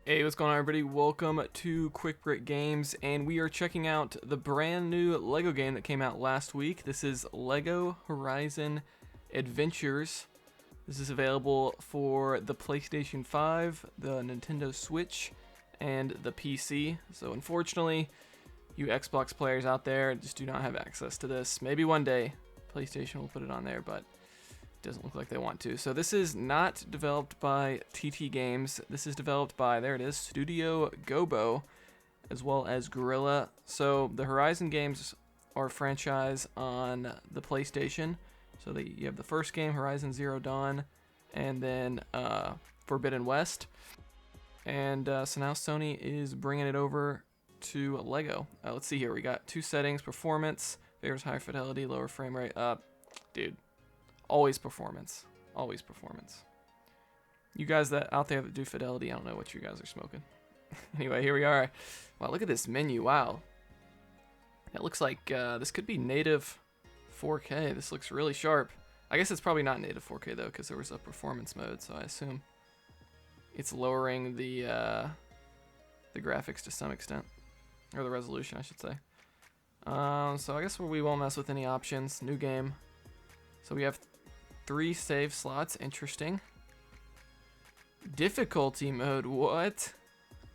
Hey, what's going on, everybody? Welcome to Quick Brick Games, and we are checking out the brand new LEGO game that came out last week. This is LEGO Horizon Adventures. This is available for the PlayStation 5, the Nintendo Switch, and the PC. So unfortunately, you Xbox players out there just do not have access to this. Maybe one day PlayStation will put it on there, but doesn't look like they want to. So this is not developed by TT Games. This is developed by, there it is, Studio Gobo, as well as Guerrilla. So the Horizon games are a franchise on the PlayStation. So you have the first game, Horizon Zero Dawn, and then Forbidden West. And so now Sony is bringing it over to LEGO. Let's see here. We got two settings: performance, favors higher fidelity, lower frame rate. Dude. Always performance. Always performance. You guys that out there that do fidelity, I don't know what you guys are smoking. Anyway, here we are. Wow, look at this menu. Wow. It looks like this could be native 4K. This looks really sharp. I guess it's probably not native 4K though, because there was a performance mode, so I assume it's lowering the graphics to some extent, or the resolution, I should say. So I guess we won't mess with any options. New game. So we have 3 save slots. Interesting. Difficulty mode. What?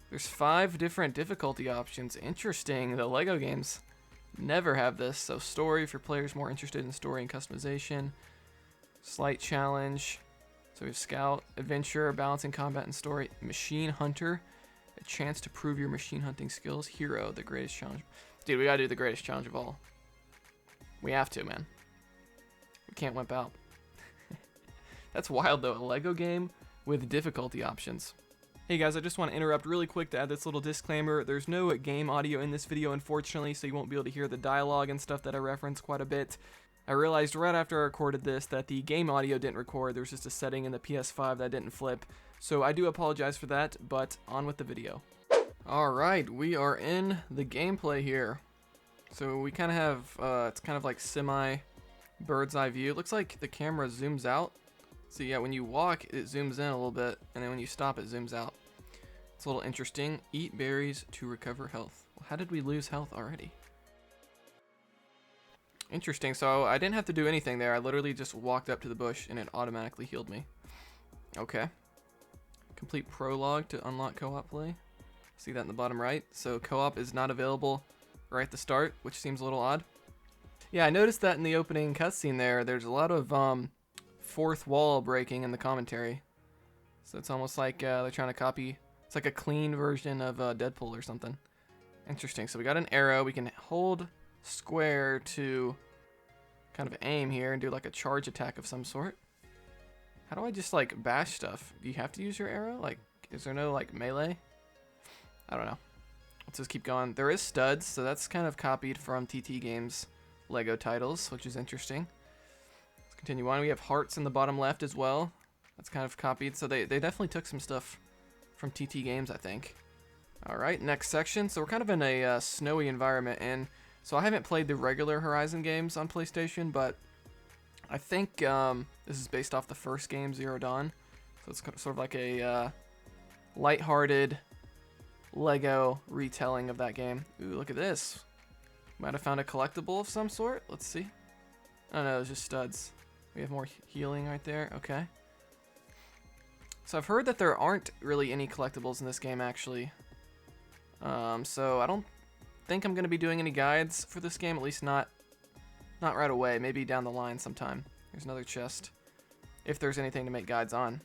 There's 5 different difficulty options. Interesting. The LEGO games never have this. So story for players more interested in story and customization. Slight challenge. So we have scout, adventure, balancing combat and story. Machine hunter. A chance to prove your machine hunting skills. Hero, the greatest challenge. Dude, we gotta do the greatest challenge of all. We have to, man. We can't wimp out. That's wild though, a LEGO game with difficulty options. Hey guys, I just want to interrupt really quick to add this little disclaimer. There's no game audio in this video, unfortunately, so you won't be able to hear the dialogue and stuff that I reference quite a bit. I realized right after I recorded this that the game audio didn't record. There was just a setting in the PS5 that didn't flip. So I do apologize for that, but on with the video. Alright, we are in the gameplay here. So we kind of have, it's kind of like semi bird's eye view. It looks like the camera zooms out. So yeah, when you walk, it zooms in a little bit, and then when you stop, it zooms out. It's a little interesting. Eat berries to recover health. Well, how did we lose health already? Interesting. So I didn't have to do anything there. I literally just walked up to the bush, and it automatically healed me. Okay. Complete prologue to unlock co-op play. See that in the bottom right? So co-op is not available right at the start, which seems a little odd. Yeah, I noticed that in the opening cutscene there's a lot of fourth wall breaking in the commentary. So it's almost like they're trying to copy. It's like a clean version of Deadpool or something. Interesting. So we got an arrow. We can hold square to kind of aim here and do like a charge attack of some sort. How do I just like bash stuff? Do you have to use your arrow? Like, is there no like melee? I don't know. Let's just keep going. There is studs, so that's kind of copied from TT Games LEGO titles, which is interesting. Let's continue on. We have hearts in the bottom left as well. That's kind of copied. So they definitely took some stuff from TT Games, I think. Alright, next section. So we're kind of in a snowy environment. And so I haven't played the regular Horizon games on PlayStation, but I think this is based off the first game, Zero Dawn. So it's sort of like a lighthearted LEGO retelling of that game. Ooh, look at this. Might have found a collectible of some sort. Let's see. Oh no, it's just studs. We have more healing right there. Okay. So I've heard that there aren't really any collectibles in this game, actually. So I don't think I'm going to be doing any guides for this game, at least not right away. Maybe down the line sometime. There's another chest. If there's anything to make guides on.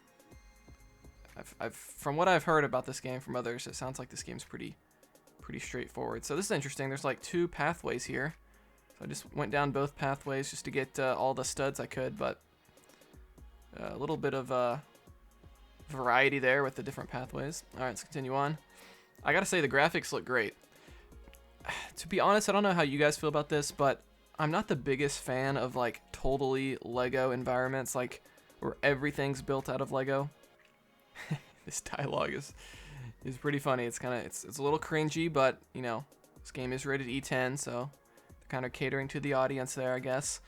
From what I've heard about this game from others, it sounds like this game's pretty straightforward. So this is interesting. There's like 2 pathways here. So I just went down both pathways just to get all the studs I could, but a little bit of variety there with the different pathways. All right, let's continue on. I gotta say the graphics look great. To be honest, I don't know how you guys feel about this, but I'm not the biggest fan of like totally LEGO environments, like where everything's built out of LEGO. This dialogue is pretty funny. It's it's a little cringy, but you know, this game is rated E10, so they're kind of catering to the audience there, I guess.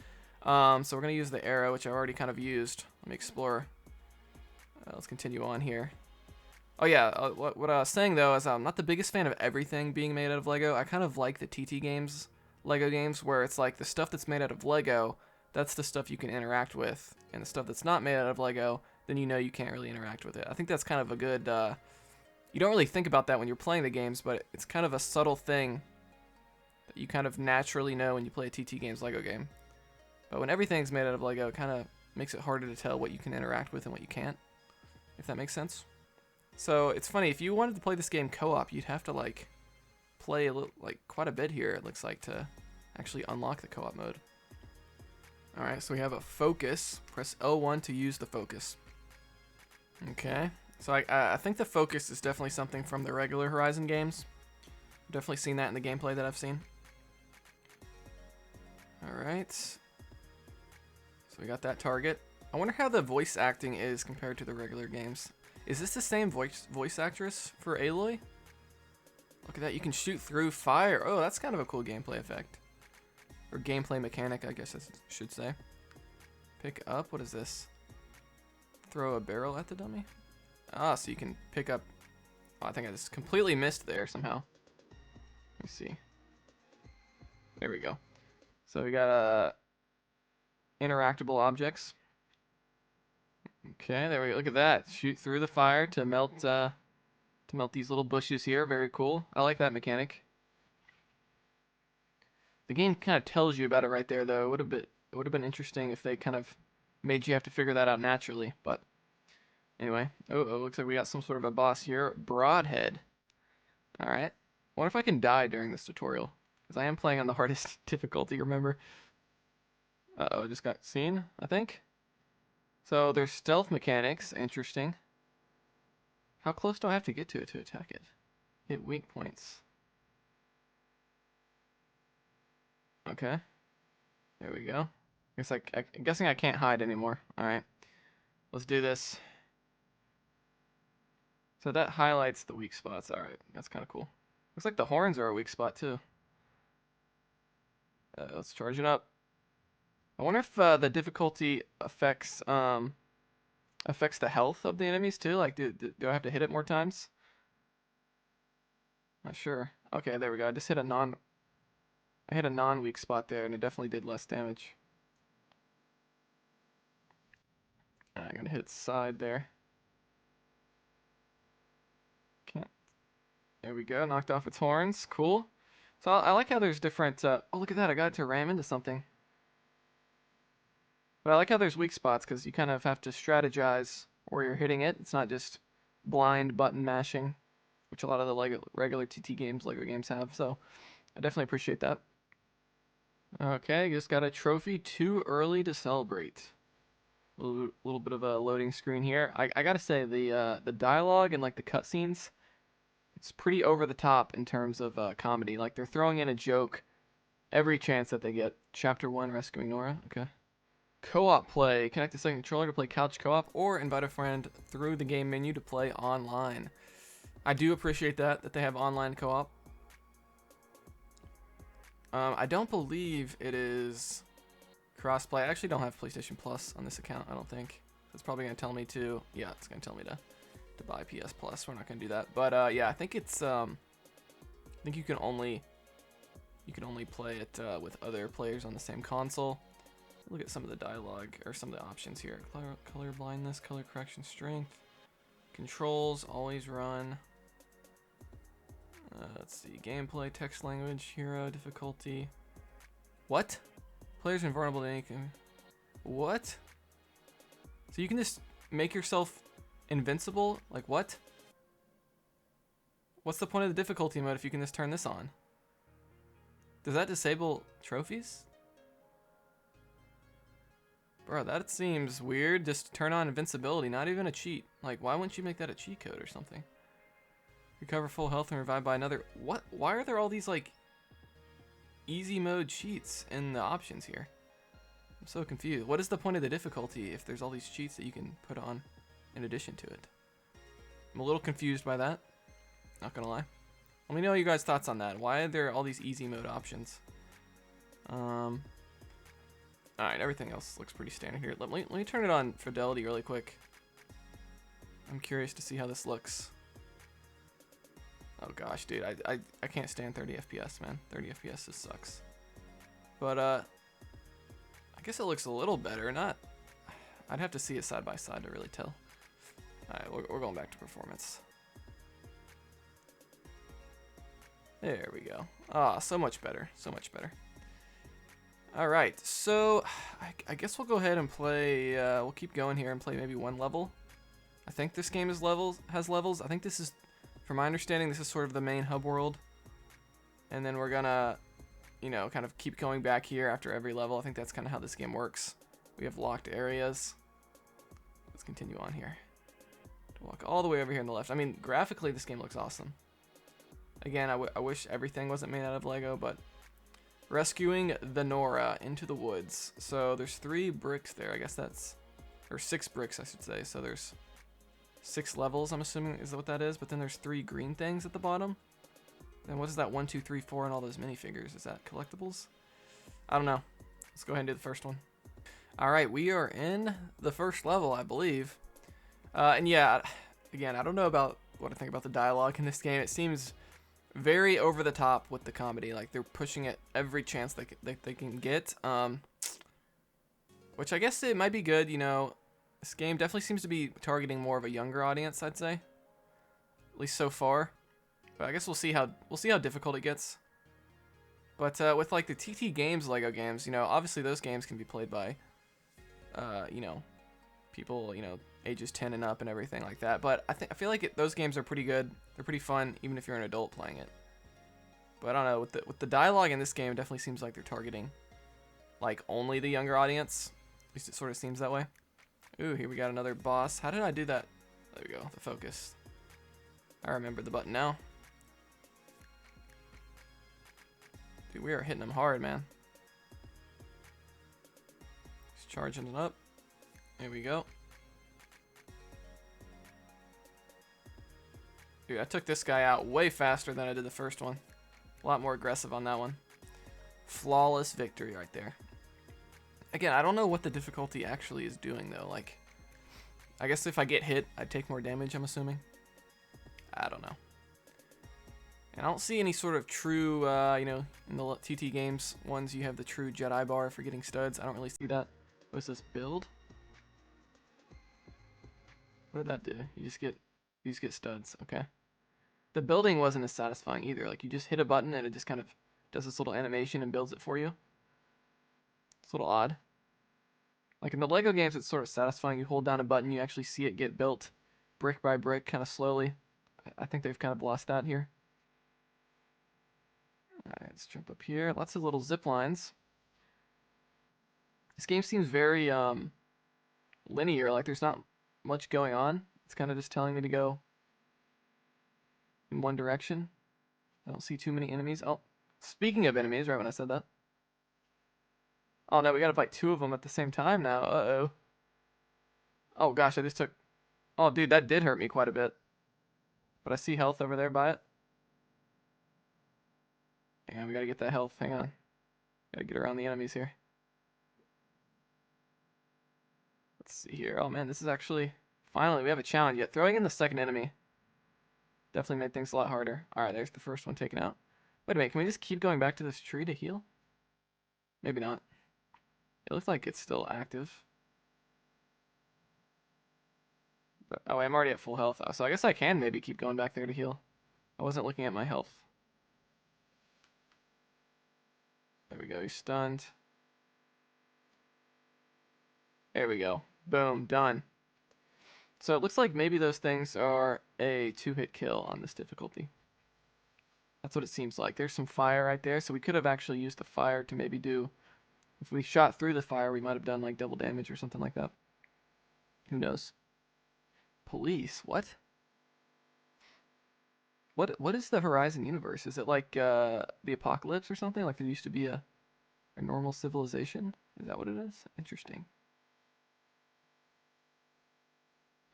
So we're gonna use the arrow, which I've already kind of used. Let me explore. Let's continue on here. Oh yeah, what I was saying though is I'm not the biggest fan of everything being made out of Lego. I kind of like the TT games, Lego games, where it's like the stuff that's made out of Lego, that's the stuff you can interact with, and the stuff that's not made out of Lego, then you know you can't really interact with it. I think that's kind of a good. You don't really think about that when you're playing the games, but it's kind of a subtle thing that you kind of naturally know when you play a TT Games Lego game. But when everything's made out of Lego, it kind of makes it harder to tell what you can interact with and what you can't, if that makes sense. So it's funny, if you wanted to play this game co-op, you'd have to like play a little, like quite a bit here, it looks like, to actually unlock the co-op mode. Alright, so we have a focus. Press L1 to use the focus. Okay, so I think the focus is definitely something from the regular Horizon games. I've definitely seen that in the gameplay that I've seen. Alright. So we got that target. I wonder how the voice acting is compared to the regular games. Is this the same voice actress for Aloy? Look at that, you can shoot through fire. Oh, that's kind of a cool gameplay effect. Or gameplay mechanic, I guess I should say. Pick up, what is this? Throw a barrel at the dummy? Ah, so you can pick up... Oh, I think I just completely missed there somehow. Let me see. There we go. So we got interactable objects. Okay, there we go. Look at that. Shoot through the fire to melt these little bushes here. Very cool. I like that mechanic. The game kind of tells you about it right there, though. It would have been interesting if they kind of made you have to figure that out naturally. But anyway, oh, looks like we got some sort of a boss here. Broadhead. All right. I wonder if I can die during this tutorial, because I am playing on the hardest difficulty. Remember? Uh-oh, I just got seen, I think. So there's stealth mechanics. Interesting. How close do I have to get to it to attack it? Hit weak points. Okay. There we go. I'm guessing I can't hide anymore. Alright. Let's do this. So that highlights the weak spots. Alright. That's kind of cool. Looks like the horns are a weak spot too. Let's charge it up. I wonder if the difficulty affects the health of the enemies too. Like, do I have to hit it more times? Not sure. Okay, there we go. I hit a non-weak spot there, and it definitely did less damage. I'm gonna hit its side there. Can't. There we go. Knocked off its horns. Cool. So I like how there's different. Oh, look at that! I got it to ram into something. But I like how there's weak spots because you kind of have to strategize where you're hitting it. It's not just blind button mashing, which a lot of the regular TT games, Lego games have. So I definitely appreciate that. Okay, just got a trophy. Too early to celebrate. A little bit of a loading screen here. I gotta say the dialogue and like the cutscenes, it's pretty over the top in terms of comedy. Like they're throwing in a joke every chance that they get. Chapter 1, rescuing Nora. Okay. Co-op play. Connect the second controller to play couch co-op, or invite a friend through the game menu to play online. I do appreciate that they have online co-op. I don't believe it is crossplay. I actually don't have PlayStation Plus on this account, I don't think. It's probably going to tell me to... Yeah, it's going to tell me to buy PS Plus. We're not going to do that. But yeah, I think it's... I think you can only play it with other players on the same console. Look at some of the dialogue, or some of the options here. Color blindness, color correction strength. Controls, always run. Let's see, gameplay, text language, hero, difficulty. What? Players invulnerable to anything. What? So you can just make yourself invincible? Like what? What's the point of the difficulty mode if you can just turn this on? Does that disable trophies? Bro, that seems weird. Just turn on invincibility, not even a cheat. Like, why wouldn't you make that a cheat code or something? Recover full health and revive by another... What? Why are there all these, like, easy mode cheats in the options here? I'm so confused. What is the point of the difficulty if there's all these cheats that you can put on in addition to it? I'm a little confused by that. Not gonna lie. Let me know your guys' thoughts on that. Why are there all these easy mode options? Alright, everything else looks pretty standard here. Let me turn it on fidelity really quick. I'm curious to see how this looks. Oh gosh, dude, I can't stand 30 FPS, man. 30 FPS just sucks. But I guess it looks a little better. Not, I'd have to see it side by side to really tell. All right, we're going back to performance. There we go. Ah, so much better, so much better. All right, so I guess we'll go ahead and play. We'll keep going here and play maybe one level. I think this game has levels. I think this is, from my understanding, this is sort of the main hub world. And then we're gonna, you know, kind of keep going back here after every level. I think that's kind of how this game works. We have locked areas. Let's continue on here. Walk all the way over here on the left. I mean, graphically, this game looks awesome. Again, I wish everything wasn't made out of Lego, but rescuing the Nora into the woods. So there's 3 bricks there. I guess that's, or 6 bricks, I should say. So there's 6 levels, I'm assuming is what that is. But then there's 3 green things at the bottom. Then what is that 1, 2, 3, 4 and all those minifigures? Is that collectibles? I don't know. Let's go ahead and do the first one. All right, we are in the first level, I believe. And yeah, again, I don't know about what I think about the dialogue in this game. It seems very over the top with the comedy. Like they're pushing it every chance they can get. Which I guess it might be good. You know, this game definitely seems to be targeting more of a younger audience, I'd say. At least so far. But I guess we'll see how difficult it gets. But with like the TT Games Lego games, you know, obviously those games can be played by, you know, people, you know, ages 10 and up and everything like that. But I feel like those games are pretty good. They're pretty fun, even if you're an adult playing it. But I don't know, with the dialogue in this game, it definitely seems like they're targeting like only the younger audience. At least it sort of seems that way. Ooh, here we got another boss. How did I do that? There we go, the focus. I remember the button now. Dude, we are hitting them hard, man. Just charging it up. There we go. Dude, I took this guy out way faster than I did the first one. A lot more aggressive on that one. Flawless victory right there. Again, I don't know what the difficulty actually is doing, though. Like, I guess if I get hit, I'd take more damage, I'm assuming. I don't know. And I don't see any sort of true, you know, in the TT games ones, you have the true Jedi bar for getting studs. I don't really see that. What's this, build? What did that do? You just get studs, okay. The building wasn't as satisfying either. Like, you just hit a button and it just kind of does this little animation and builds it for you. It's a little odd. Like in the Lego games, it's sort of satisfying. You hold down a button, you actually see it get built brick by brick, kind of slowly. I think they've kind of lost that here. Alright, let's jump up here. Lots of little zip lines. This game seems very linear, like there's not much going on. It's kind of just telling me to go in one direction. I don't see too many enemies. Oh, speaking of enemies, right when I said that. Oh no, we gotta fight 2 of them at the same time now. Uh-oh. Oh gosh, I just took... Oh dude, that did hurt me quite a bit. But I see health over there by it. Hang on, we gotta get that health. Hang on. Gotta get around the enemies here. Let's see here. Oh man, this is actually... Finally, we have a challenge yet. Throwing in the second enemy definitely made things a lot harder. Alright, there's the first one taken out. Wait a minute, can we just keep going back to this tree to heal? Maybe not. It looks like it's still active. But, oh, I'm already at full health, so I guess I can maybe keep going back there to heal. I wasn't looking at my health. There we go, he's stunned. There we go. Boom, done. So it looks like maybe those things are a 2-hit kill on this difficulty. That's what it seems like. There's some fire right there, so we could have actually used the fire to maybe do... If we shot through the fire, we might have done like double damage or something like that. Who knows? Police? What? What is the Horizon universe? Is it like the apocalypse or something? Like there used to be a normal civilization? Is that what it is? Interesting.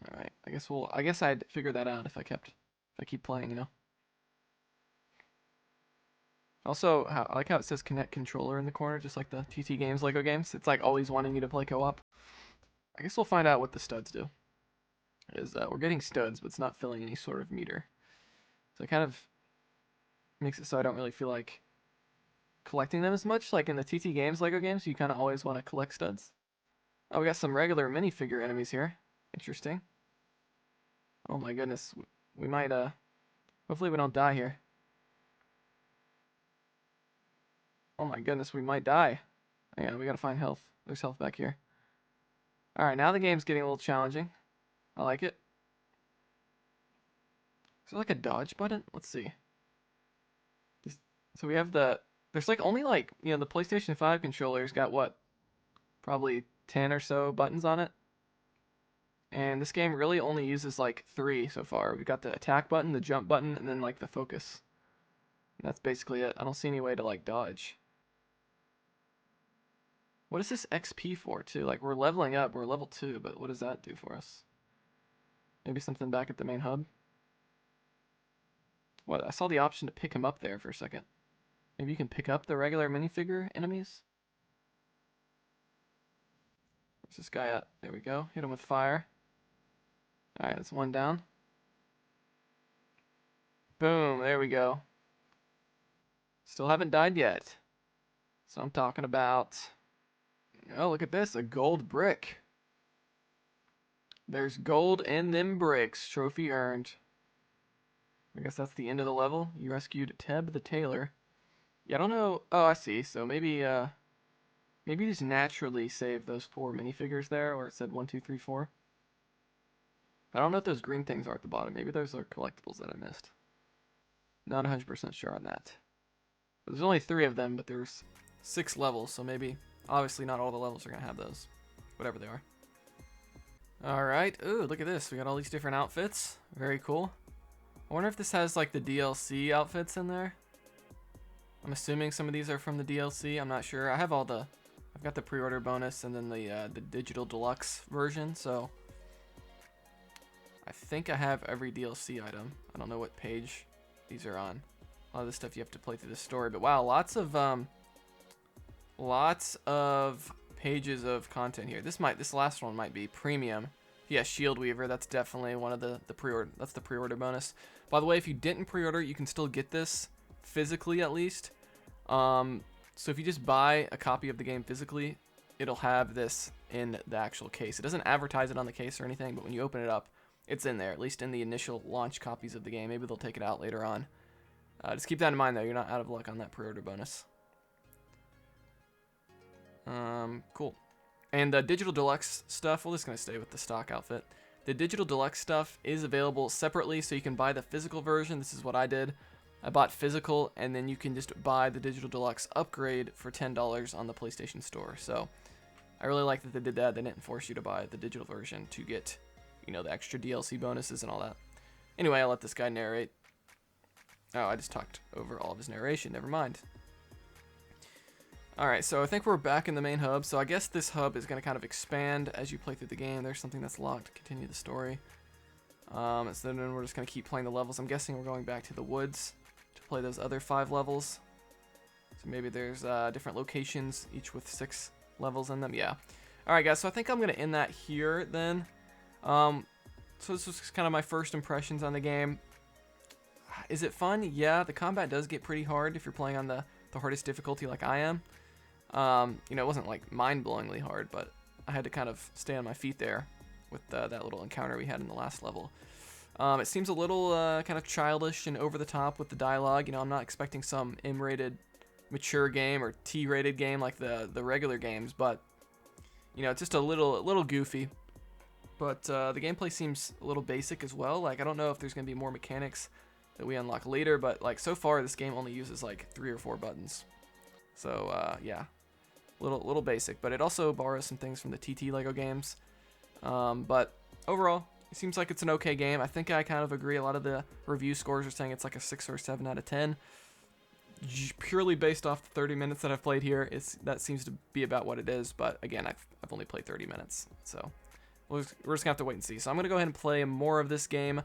Alright, I guess I'd figure that out if I keep playing, you know. Also, I like how it says Connect Controller in the corner, just like the TT Games Lego games. It's like always wanting you to play co-op. I guess we'll find out what the studs do. We're getting studs, but it's not filling any sort of meter. So kind of Makes it so I don't really feel like collecting them as much. Like in the TT games, Lego games, you kind of always want to collect studs. Oh, we got some regular minifigure enemies here. Interesting. Oh my goodness. We might, hopefully we don't die here. Oh my goodness, we might die. Hang on, we gotta find health. There's health back here. Alright, now the game's getting a little challenging. I like it. Is there like a dodge button? Let's see. So we have there's like only like, the PlayStation 5 controller's got what? Probably 10 or so buttons on it. And this game really only uses like 3 so far. We've got the attack button, the jump button, and then like the focus. And that's basically it. I don't see any way to like dodge. What is this XP for too? Like we're leveling up, we're level 2, but what does that do for us? Maybe something back at the main hub? What? I saw the option to pick him up there for a second. Maybe you can pick up the regular minifigure enemies? Where's this guy at? There we go. Hit him with fire. Alright, that's one down. Boom, there we go. Still haven't died yet. So I'm talking about... Oh, look at this, a gold brick. There's gold in them bricks. Trophy earned. I guess that's the end of the level. You rescued Teb the tailor. Yeah, I don't know. Oh, I see. So maybe maybe just naturally save those 4 minifigures there, where it said 1, 2, 3, 4. I don't know what those green things are at the bottom. Maybe those are collectibles that I missed. Not 100% sure on that. But there's only 3 of them, but there's 6 levels, so maybe, obviously not all the levels are going to have those. Whatever they are. Alright, ooh, look at this. We got all these different outfits. Very cool. I wonder if this has like the DLC outfits in there. I'm assuming some of these are from the DLC. I'm not sure. I've got the pre-order bonus and then the digital deluxe version, so I think I have every DLC item. I don't know what page these are on. A lot of this stuff you have to play through the story, but wow, lots of pages of content here. This last one might be premium. Yeah, Shield Weaver, that's definitely one of the pre-order. That's the pre-order bonus. By the way, if you didn't pre-order, you can still get this physically at least. So if you just buy a copy of the game physically, it'll have this in the actual case. It doesn't advertise it on the case or anything, but when you open it up, it's in there, at least in the initial launch copies of the game. Maybe they'll take it out later on. Just keep that in mind, though. You're not out of luck on that pre-order bonus. Cool. And the digital deluxe stuff, we're just going to stay with the stock outfit. The digital deluxe stuff is available separately, so you can buy the physical version. This is what I did. I bought physical, and then you can just buy the digital deluxe upgrade for $10 on the PlayStation Store. So I really like that they did that. They didn't force you to buy the digital version to get, the extra DLC bonuses and all that. Anyway, I'll let this guy narrate. Oh, I just talked over all of his narration. Never mind. Alright, so I think we're back in the main hub. So I guess this hub is going to kind of expand as you play through the game. There's something that's locked. Continue the story. So then we're just going to keep playing the levels. I'm guessing we're going back to the woods to play those other 5 levels. So maybe there's different locations, each with 6 levels in them. Yeah. Alright, guys, so I think I'm going to end that here then. So this was kind of my first impressions on the game. Is it fun? Yeah, the combat does get pretty hard if you're playing on the hardest difficulty like I am. It wasn't like mind-blowingly hard, but I had to kind of stay on my feet there with that little encounter we had in the last level. It seems a little kind of childish and over the top with the dialogue. I'm not expecting some M-rated mature game or T-rated game like the regular games, but it's just a little goofy. But the gameplay seems a little basic as well. Like I don't know if there's gonna be more mechanics that we unlock later, but like so far this game only uses like 3 or 4 buttons. So yeah, little basic, but it also borrows some things from the TT Lego games. But overall, it seems like it's an okay game. I think I kind of agree. A lot of the review scores are saying it's like a 6 or 7 out of 10. Purely based off the 30 minutes that I've played here, that seems to be about what it is. But again, I've only played 30 minutes, so we're just gonna have to wait and see. So I'm gonna go ahead and play more of this game.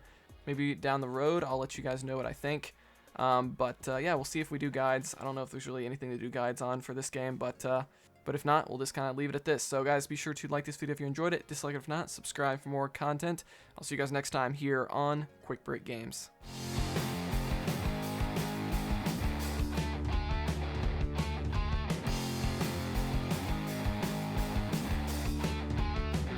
Maybe down the road, I'll let you guys know what I think. Yeah, we'll see if we do guides. I don't know if there's really anything to do guides on for this game, but if not, we'll just kind of leave it at this. So guys, be sure to like this video if you enjoyed it, dislike it if not, subscribe for more content. I'll see you guys next time here on Quick Break Games.